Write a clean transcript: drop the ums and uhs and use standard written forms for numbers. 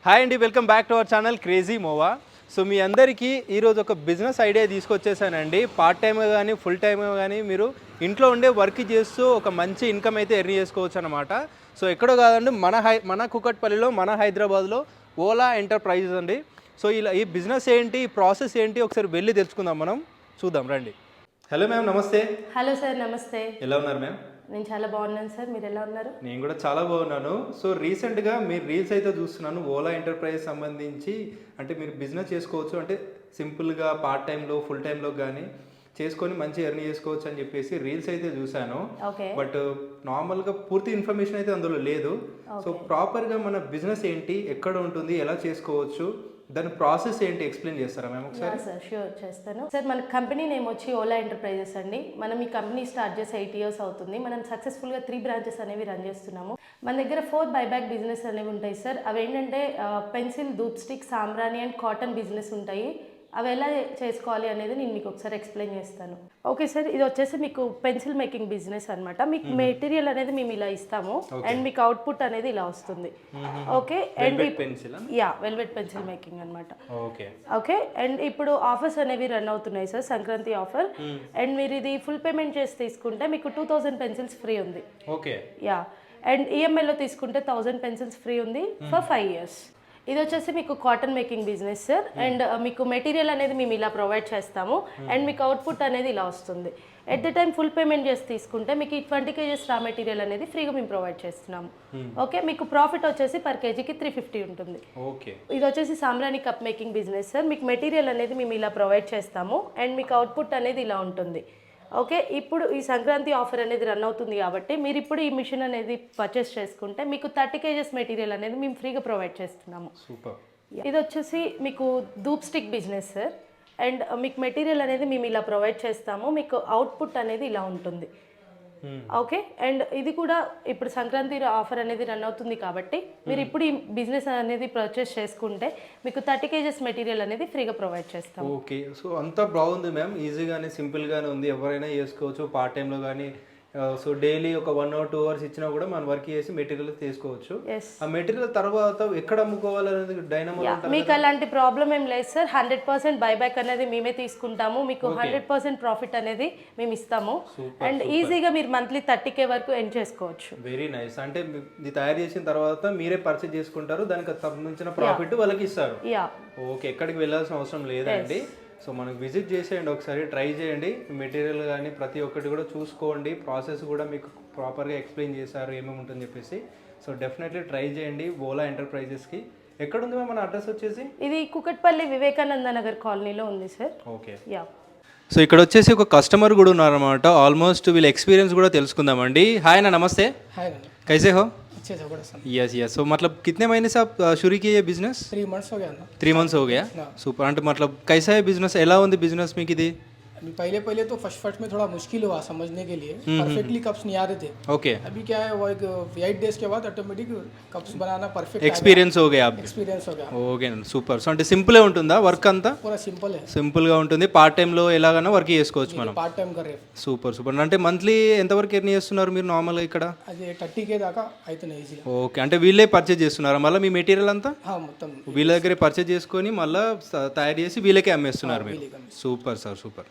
Hi అండి, welcome back to our channel crazy మోవా. So మీ అందరికీ ఈరోజు ఒక బిజినెస్ ఐడియా తీసుకొచ్చేసానండి. పార్ట్ టైమ్ కానీ ఫుల్ టైమ్ కానీ మీరు ఇంట్లో ఉండే వర్క్ చేస్తూ ఒక మంచి ఇన్కమ్ అయితే ఎర్న్ చేసుకోవచ్చు అనమాట. సో ఎక్కడో కాదండి, మన కుకట్పల్లిలో, మన హైదరాబాద్లో ఓలా ఎంటర్ప్రైజెస్ అండి. సో ఇలా ఈ బిజినెస్ ఏంటి, ఈ ప్రాసెస్ ఏంటి ఒకసారి వెళ్ళి తెలుసుకుందాం, మనం చూద్దాం రండి. హలో మ్యామ్, నమస్తే. హలో సార్, నమస్తే. ఎలా ఉన్నారు మ్యామ్? నేను చాలా బాగున్నాను సార్, మీరు ఎలా ఉన్నారు? నేను కూడా చాలా బాగున్నాను. సో రీసెంట్గా మీరు రీల్స్ అయితే చూస్తున్నాను, ఓలా ఎంటర్ప్రైజ్ సంబంధించి. అంటే మీరు బిజినెస్ చేసుకోవచ్చు, అంటే సింపుల్గా పార్ట్ టైంలో ఫుల్ టైంలో కానీ చేసుకొని మంచి ఎర్న్ చేసుకోవచ్చు అని చెప్పేసి రీల్స్ అయితే చూశాను. బట్ నార్మల్గా పూర్తి ఇన్ఫర్మేషన్ అయితే అందులో లేదు. సో ప్రాపర్గా మన బిజినెస్ ఏంటి, ఎక్కడ ఉంటుంది, ఎలా చేసుకోవచ్చు, దాని ప్రాసెస్ ఏంటి ఎక్స్ప్లెయిన్ చేస్తారా మేము ఒకసారి? సార్ షూర్ చేస్తాను సార్. మన కంపెనీ నేమ్ వచ్చి ఓలా ఎంటర్ప్రైజెస్ అండి. మనం ఈ కంపెనీ స్టార్ట్ చేసి 8 years అవుతుంది. మనం సక్సెస్ఫుల్గా 3 branches అనేవి రన్ చేస్తున్నాము. మన దగ్గర 4 బైబ్యాక్ బిజినెస్ అనేవి ఉంటాయి సార్. అవి ఏంటంటే పెన్సిల్, ధూప్ స్టిక్, సాంబ్రాణి అండ్ కాటన్ బిజినెస్ ఉంటాయి. అవి ఎలా చేసుకోవాలి అనేది నేను మీకు ఒకసారి ఎక్స్ప్లెయిన్ చేస్తాను. ఓకే సార్, ఇది వచ్చేసి మీకు పెన్సిల్ మేకింగ్ బిజినెస్ అనమాట. మీకు మెటీరియల్ అనేది మేము ఇలా ఇస్తాము అండ్ మీకు అవుట్పుట్ అనేది ఇలా వస్తుంది. Okay, and velvet pencil making అనమాట. ఓకే, అండ్ ఇప్పుడు ఆఫర్స్ అనేవి రన్ అవుతున్నాయి సార్, సంక్రాంతి ఆఫర్. అండ్ మీరు ఇది ఫుల్ పేమెంట్ చేసి తీసుకుంటే మీకు 2000 పెన్సిల్స్ ఫ్రీ ఉంది. ఓకే, అండ్ ఈఎంఐలో తీసుకుంటే 1000 పెన్సిల్స్ ఫ్రీ ఉంది ఫర్ 5 years. ఇది వచ్చేసి మీకు cotton making business sir. And మీకు మెటీరియల్ అనేది మేము ఇలా ప్రొవైడ్ చేస్తాము అండ్ మీకు అవుట్పుట్ అనేది ఇలా వస్తుంది. At the time full payment చేసి తీసుకుంటే మీకు 20 kgs రా మెటీరియల్ అనేది ఫ్రీగా మేము ప్రొవైడ్ చేస్తున్నాము. ఓకే, మీకు ప్రాఫిట్ వచ్చేసి పర్ కేజీకి 350 ఉంటుంది. ఓకే, ఇది వచ్చేసి సాంబ్రాణి కప్ మేకింగ్ బిజినెస్ సార్. మీకు మెటీరియల్ అనేది మేము ఇలా ప్రొవైడ్ చేస్తాము అండ్ మీకు అవుట్పుట్ అనేది ఇలా ఉంటుంది. ఓకే, ఇప్పుడు ఈ సంక్రాంతి ఆఫర్ అనేది రన్ అవుతుంది కాబట్టి మీరు ఇప్పుడు ఈ మిషన్ అనేది పర్చేస్ చేసుకుంటే మీకు 30 kgs మెటీరియల్ అనేది మేము ఫ్రీగా ప్రొవైడ్ చేస్తున్నాము. సూపర్. ఇది వచ్చేసి మీకు dhoop stick business sir. And మీకు మెటీరియల్ అనేది మేము ఇలా ప్రొవైడ్ చేస్తాము, మీకు అవుట్పుట్ అనేది ఇలా ఉంటుంది. ఓకే, అండ్ ఇది కూడా ఇప్పుడు సంక్రాంతి ఆఫర్ అనేది రన్ అవుతుంది కాబట్టి మీరు ఇప్పుడు ఈ బిజినెస్ అనేది పర్చేస్ చేసుకుంటే మీకు 30 kgs మెటీరియల్ అనేది ఫ్రీగా ప్రొవైడ్ చేస్తాం. ఓకే, సో అంతా బాగుంది మ్యామ్, ఈజీగానే సింపుల్గానే ఉంది, ఎవరైనా చేసుకోవచ్చు పార్ట్ టైంలో కానీ. సో డైలీ ఒక 1 or 2 hours ఇచ్చినా కూడా మనం వర్క్ చేసి మెటీరియల్ తీసుకోవచ్చు. ఆ మెటీరియల్ తర్వాత ఎక్కడ అమ్ముకోవాలనేది డైనమో మీకు అలాంటి ప్రాబ్లం ఏం లేదు సార్. 100% బైబ్యాక్ అనేది మేమే తీసుకుంటాము, మీకు 100% ప్రాఫిట్ అనేది మేము ఇస్తాము అండ్ ఈజీగా మీరు మంత్లీ 30K వరకు ఎర్న్ చేసుకోవచ్చు. Very nice. అంటే ఇది తయారు చేసిన తర్వాత మీరే పర్చేజ్ చేసుకుంటారు, దానికి సంబంధించిన ప్రాఫిట్ వాళ్ళకి ఇస్తారు. ఓకే, ఎక్కడికి వెళ్ళాల్సిన అవసరం లేదండి. సో మనకు విజిట్ చేసేయండి, ఒకసారి ట్రై చేయండి. మెటీరియల్ కానీ ప్రతి ఒక్కటి కూడా చూసుకోండి, ప్రాసెస్ కూడా మీకు ప్రాపర్గా ఎక్స్ప్లెయిన్ చేశారు ఏమేమి ఉంటుందని చెప్పేసి. సో డెఫినెట్లీ ట్రై చేయండి ఓలా ఎంటర్ప్రైజెస్కి. ఎక్కడ ఉంది మన అడ్రస్ వచ్చేసి? ఇది కుకట్పల్లి వివేకానంద నగర్ కాలనీలో ఉంది సార్. ఓకే, సో ఇక్కడ వచ్చేసి ఒక కస్టమర్ కూడా ఉన్నారన్నమాట. ఆల్మోస్ట్ వీళ్ళ ఎక్స్పీరియన్స్ కూడా తెలుసుకుందామండి. హాయ్ అన్న, నమస్తే. हाय, कैसे हो? अच्छे से बड़ा सन। Yes yes. सो मतलब कितने महीने से आप शुरू किए ये बिजनेस? 3 months हो गया ना. 3 months हो गया. సూపర్. అంటే मतलब कैसा है बिजनेस, ఎలా ఉంది బిజినెస్ మీకు ఇది? अभी पहले तो फर्स्ट में थोड़ा मुश्किल हुआ समझने के लिए, परफेक्टली कप्स नहीं आ रहे थे. ओके, अभी क्या है वो एक 8 days के बाद ऑटोमेटिक कप्स बनाना परफेक्ट एक्सपीरियंस हो गया. एक्सपीरियंस हो गया. Okay, super. సో అంటే సింపుల్ ఉంటుందా వర్క్ అంతా? पूरा सिंपल है, సింపుల్ గా ఉంటుంది. పార్ట్ టైం లో ఎలాగైనా వర్క్ చేసుకోవచ్చు మనం. पार्ट टाइम कर रहे. Super super. అంటే మంత్లీ ఎంత వరకు ఎర్న్ చేస్తున్నారు మీరు నార్మల్ గా ఇక్కడ? అది 30K దాకా అయితేనే ఈజీ. ఓకే, అంటే వీళ్ళే పర్చేజ్ చేస్తున్నారా మళ్ళీ మీ మెటీరియల్ అంతా? మొత్తం వీళ్ళ దగ్గరే పర్చేజ్ చేసుకొని మళ్ళీ తయారు చేసి వీళ్ళకే అమ్మేస్తున్నారు మీరు. Super sir, super.